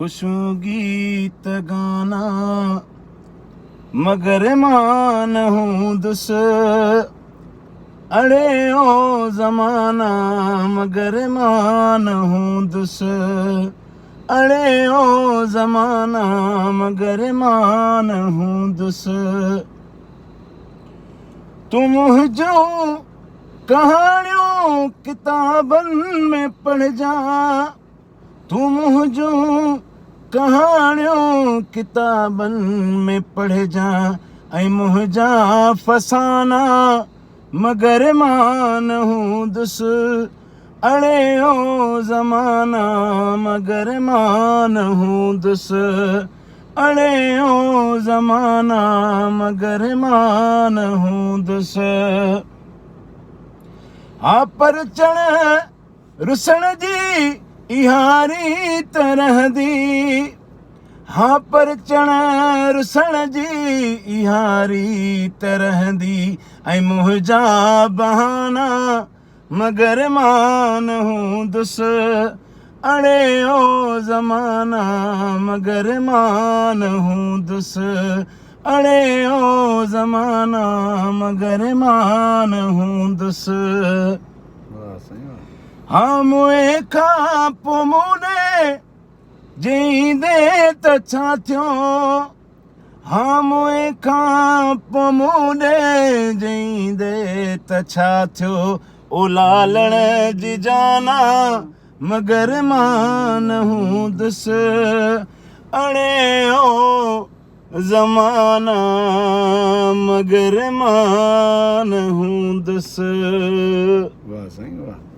खुशू गीत गाना मगर मान हूँ दुस अड़े ओ जमाना मगर मान हूँ दुस अड़े ओ जमाना मगर मान हूँ दुस तुम जो कहानियों किताबन में पढ़ जा तुम जो कहानियों किताबन में पढ़ जा ऐ मुझा फसाना मगर मान हूँ दुस अड़े ओ जमाना मगर मान हूँ दुस अड़े ओ जमाना मगर मान हूँ दुस आ पर चढ़ रुसण जी इहारी तरह दी हाँ पर चढ़ रुसण जी इहारी तरह दी ऐ मुझा बहाना मगर मान हूँ दुस अड़े ओ जमाना मगर मान हूँ दुस अड़े ओ जमाना मगर मान हूँ दुस वाह सही वाह हाँ मुए खा पोमुने जींदे त छा थियो हाँ मुए खा पोमुने जींदे त छा थियो ओ लालण जी जाना मगर मान हूँ दुस अड़े ओ जमाना मगर मान हूँ दुस वाह सही वाह